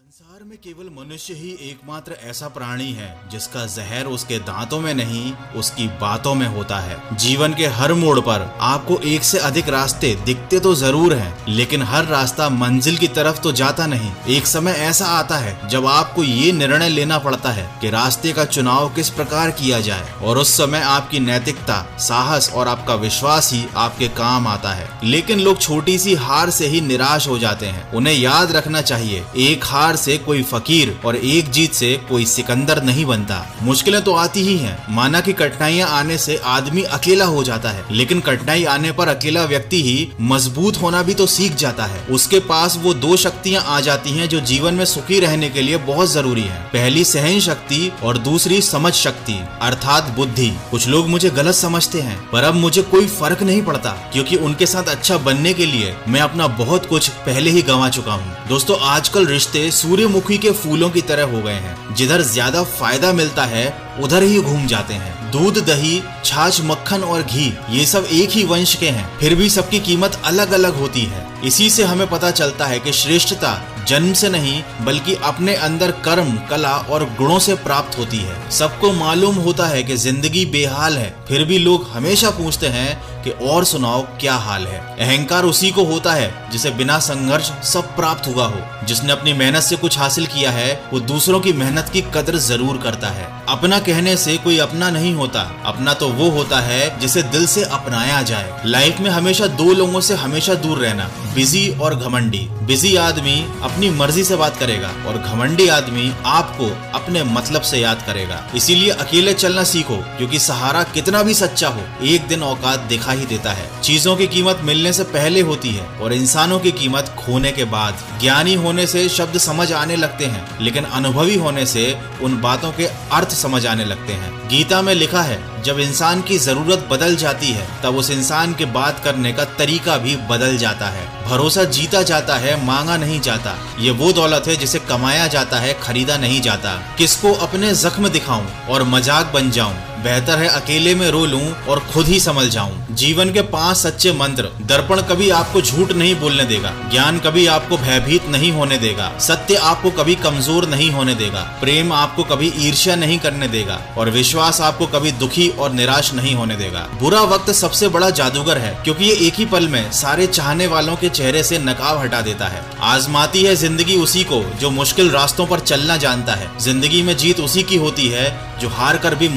संसार में केवल मनुष्य ही एकमात्र ऐसा प्राणी है जिसका जहर उसके दांतों में नहीं, उसकी बातों में होता है। जीवन के हर मोड़ पर आपको एक से अधिक रास्ते दिखते तो जरूर हैं, लेकिन हर रास्ता मंजिल की तरफ तो जाता नहीं। एक समय ऐसा आता है जब आपको ये निर्णय लेना पड़ता है कि रास्ते का चुनाव किस प्रकार किया जाए, और उस समय आपकी नैतिकता, साहस और आपका विश्वास ही आपके काम आता है। लेकिन लोग छोटी सी हार से ही निराश हो जाते हैं। उन्हें याद रखना चाहिए, एक हार से कोई फकीर और एक जीत से कोई सिकंदर नहीं बनता। मुश्किलें तो आती ही हैं, माना कि कठिनाइयां आने से आदमी अकेला हो जाता है, लेकिन कठिनाई आने पर अकेला व्यक्ति ही मजबूत होना भी तो सीख जाता है। उसके पास वो दो शक्तियां आ जाती हैं जो जीवन में सुखी रहने के लिए बहुत जरूरी है। पहली सहन शक्ति और दूसरी समझ शक्ति अर्थात बुद्धि। कुछ लोग मुझे गलत समझते हैं, पर अब मुझे कोई फर्क नहीं पड़ता, क्योंकि उनके साथ अच्छा बनने के लिए मैं अपना बहुत कुछ पहले ही गंवा चुका हूँ। दोस्तों, आजकल रिश्ते सूर्यमुखी के फूलों की तरह हो गए हैं। जिधर ज्यादा फायदा मिलता है उधर ही घूम जाते हैं। दूध, दही, छाछ, मक्खन और घी ये सब एक ही वंश के हैं, फिर भी सबकी कीमत अलग अलग होती है। इसी से हमें पता चलता है कि श्रेष्ठता जन्म से नहीं बल्कि अपने अंदर कर्म, कला और गुणों से प्राप्त होती है। सबको मालूम होता है कि जिंदगी बेहाल है, फिर भी लोग हमेशा पूछते हैं कि और सुनाओ क्या हाल है। अहंकार उसी को होता है जिसे बिना संघर्ष सब प्राप्त हुआ हो। जिसने अपनी मेहनत से कुछ हासिल किया है वो दूसरों की मेहनत की कदर जरूर करता है। अपना कहने से कोई अपना नहीं होता, अपना तो वो होता है जिसे दिल से अपनाया जाए। लाइफ में हमेशा दो लोगों से हमेशा दूर रहना, बिजी और घमंडी। बिजी आदमी अपनी मर्जी से बात करेगा और घमंडी आदमी आपको अपने मतलब से याद करेगा। इसीलिए अकेले चलना सीखो, क्योंकि सहारा कितना भी सच्चा हो एक दिन औकात दिखा ही देता है। चीजों की कीमत मिलने से पहले होती है और इंसानों की कीमत खोने के बाद। ज्ञानी होने से शब्द समझ आने लगते हैं, लेकिन अनुभवी होने से उन बातों के अर्थ समझ आने लगते हैं। गीता में लिखा है, जब इंसान की जरूरत बदल जाती है तब उस इंसान के बात करने का तरीका भी बदल जाता है। भरोसा जीता जाता है, मांगा नहीं जाता। ये वो दौलत है जिसे कमाया जाता है, खरीदा नहीं जाता। किसको अपने जख्म दिखाऊं और मजाक बन जाऊं, बेहतर है अकेले में रो लूं और खुद ही संभल जाऊं। जीवन के 5 सच्चे मंत्र। दर्पण कभी आपको झूठ नहीं बोलने देगा, ज्ञान कभी आपको भयभीत नहीं होने देगा, सत्य आपको कभी कमजोर नहीं होने देगा, प्रेम आपको कभी ईर्ष्या नहीं करने देगा, और विश्वास आपको कभी दुखी और निराश नहीं होने देगा। बुरा वक्त सबसे बड़ा जादूगर है, क्योंकि ये एक ही पल में सारे चाहने वालों के चेहरे से नकाब हटा देता है। आजमाती है जिंदगी उसी को जो मुश्किल रास्तों पर चलना जानता है। जिंदगी में जीत उसी की होती है जो हार कर भी